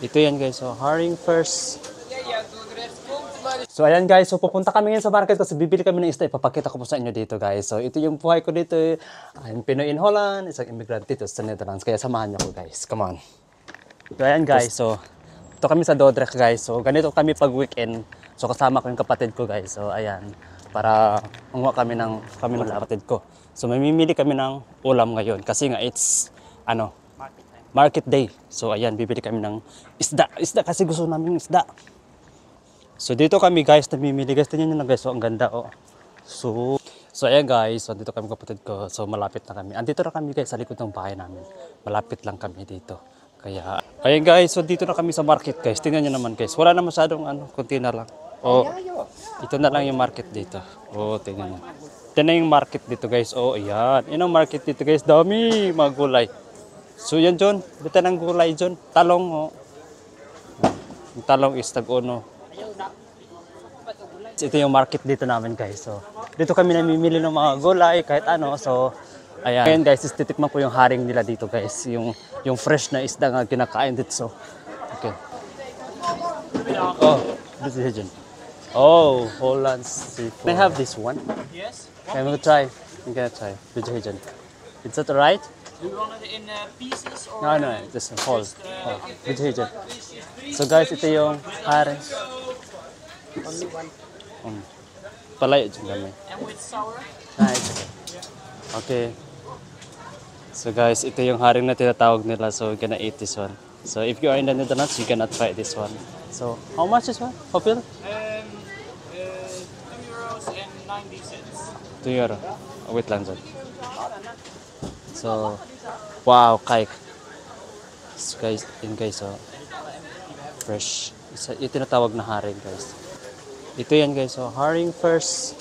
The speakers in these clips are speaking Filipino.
Ito yan guys, so Haring First. So ayan guys, so pupunta kami ngayon sa market kasi bibili kami ng isda. Ipapakita ko po sa inyo dito guys. So ito yung buhay ko dito. I'm Pinoy in Holland, isang immigrant dito sa Netherlands. Kaya samahan niyo ko guys, come on. So ayan guys, so ito kami sa Dordrecht guys. So ganito kami pag weekend. So kasama ko yung kapatid ko guys. So ayan, para manguha kami ng kapatid ko. So mamimili kami ng ulam ngayon kasi nga it's market day. So ayan, bibili kami ng isda. Isda kasi gusto namin isda. So dito kami guys, namimili guys. Tingnan nyo na guys, so ang ganda oh. So ayan guys, so dito kami kapatid ko. So malapit na kami. Andito na kami guys sa likod ng bahay namin. Malapit lang kami dito. Kaya ayan guys, so dito na kami sa market guys. Tingnan nyo naman guys. Wala na masyadong konti na lang. Oh, ito na lang yung market dito. Oh, tingnan nyo. Ito na yung market dito guys. Oh, ayan. Yan ang market dito guys. Dami mga gulay. So yan John, dito ng gulay John. Talong oh. Yung talong is tag-uno. Ito yung market dito namin guys. So dito kami namimili ng mga gulay kahit ano. So ayan. Ngayon guys, titikman ko yung haring nila dito guys. Yung fresh na isda nga kinakain dito. So okay. Oh, this is John. Oh, Holland seafood. Can I have this one? Yes. I'm gonna try. I'm gonna try. Vegetarian. Is that right? Do you want it in pieces or? No, just whole. Vegetarian. So guys, ito yung haring. Only one. Palayo dyan kami. And with sour? Nice. Okay. So guys, ito yung haring na tinatawag nila. So we're gonna eat this one. So if you are in the Netherlands, you cannot try this one. So how much is one? Popil? €2 and 90 cents. €2. Oh, wait lang dyan. So, wow, kike. So guys, so fresh. Ito tinatawag na haring guys. Ito yan guys, so Haring First.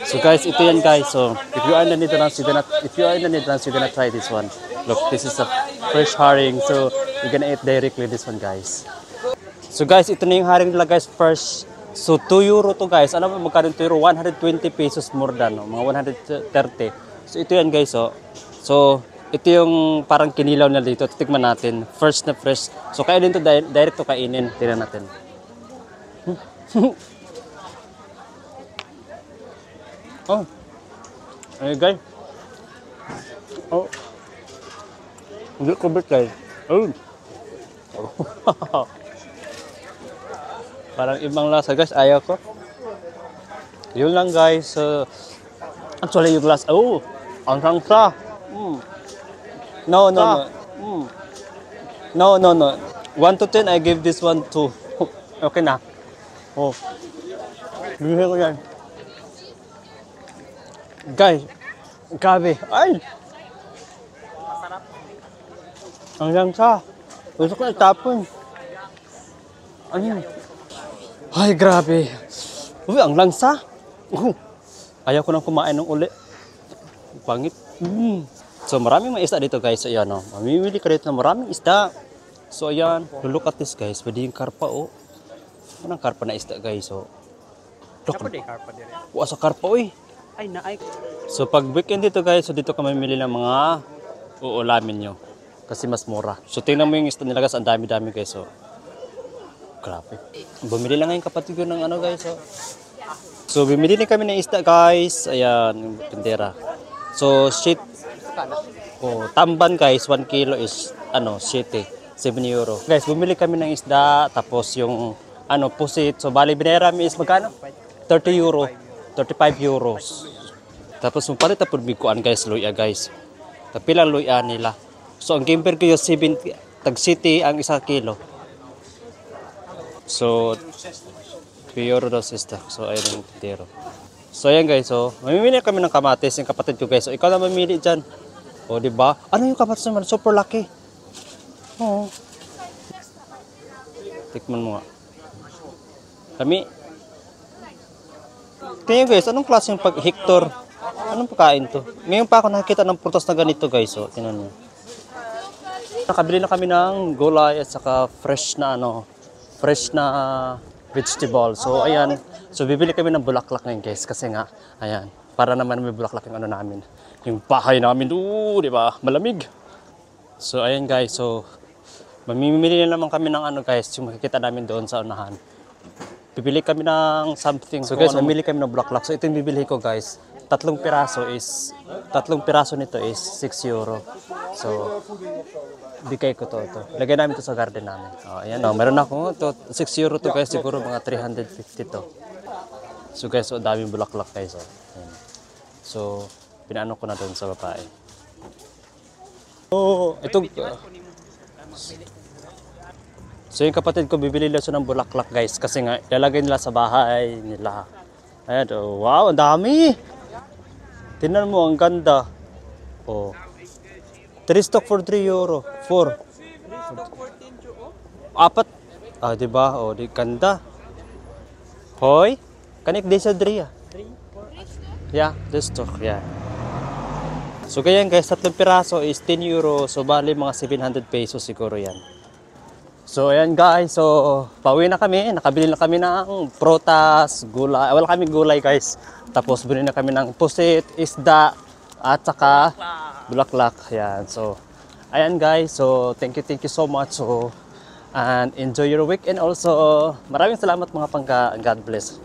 So guys, ito yan guys. So if you are in the Netherlands, you're gonna try this one. Look, this is a fresh haring. So you're gonna eat directly this one guys. So guys, ito na yung haring nila guys, first. So €2 to guys. Alam mo magkano €2? 120 pesos more than, no? Mga 130. So ito yan guys, oh. So ito yung parang kinilaw na dito. Titikman natin. First na fresh. So kainin to direct to kainin. Tingnan natin. Oh. Ay guys. Oh. Hindi ko bet guys. Oh. Parang ibang lasa guys. Ayaw ko. Yun lang guys. Actually yung lasa. Oh. Ang sarap. No. No. 1 to 10, I give this one 2. Okay na. Oh. Bihira ko yan. Guys, grabe. Ay! Ang langsa. Gusto ko itapon. Ano? Ay, grabe. Uy, ang langsa. Ayaw ko nang kumain ng uli. Pangit. So maraming mga isda dito guys. Ayan o. Mamimili ka dito na maraming isda. So ayan. Look at this guys. Pwede yung karpa o. Anong karpa na isda guys o. Look. Wala sa karpa o eh. Ay, naay. So pag weekend dito guys. So dito ka mamimili ng mga uulamin nyo. Kasi mas mura. So tingnan mo yung isda nila guys. Ang dami-dami guys o. Grabe. Bumili lang ngayon kapatid ko ng ano guys o. So bumili din kami ng isda guys. Ayan. Yung tindera. So shit. Oh, tamban guys, 1 kilo is €7. Guys, bumili kami ng isda tapos yung pusit. So bali binera mi is magkano? €30. €35. Tapos mapalit na pud biguan guys, luya guys. Tapilang luya nila. So ang gimper ko yung 70 tag city ang 1 kilo. So €2 daw sister. So ayun yung tindero. So ayan guys, so mamimili kami ng kamatis yung kapatid ko guys. So ikaw na mamili diyan. O di ba? Ano yung kamatis naman? Super laki. Oo. Tikman mo nga. Kami. Kaya guys, anong klase yung pag-hector? Anong pagkain to? Ngayon pa ako nakikita ng prutas na ganito guys. So tingnan mo. Nakabili na kami ng gulay at saka fresh na vegetable. So ayan. So bibili kami ng bulaklak ngayon guys kasi nga ayan, para naman may bulaklak yung namin. Yung bahay namin, di ba? Malamig. So ayan guys, so Mamimili na naman kami ng ano guys, yung makikita namin doon sa unahan. Bibili kami ng something. So guys, mamili kami ng bulaklak. So ito yung bibili ko guys. Tatlong piraso nito is 6 euro. So, bigay ko to. Lagay namin to sa garden namin. Ayan meron ako. To, 6 euro to guys. Siguro mga 350 to. So guys, daming bulaklak guys. Ayan. So, pinaano ko na doon sa babae. Ito. So yung kapatid ko bibili nila ng bulaklak guys kasi nga ilalagay nila sa bahay nila. Ayan, wow, ang dami. Tingnan mo, ang ganda. 3 stock for 3 euro. 4. 4. Di ba? Di ganda. Hoy, kanik di sa Dria. Yeah, this stock, yeah. So ganyan guys, 3 piraso is 10 euro. So bali mga 700 pesos siguro yan. So ayan guys, so pauwi na kami, nakabili na kami ng prutas, gulay, wala kaming gulay guys. Tapos bili na kami ng pusit, isda, at saka bulaklak. Ayan, so ayan guys, so thank you so much. So and enjoy your weekend also. Maraming salamat mga pangga, God bless.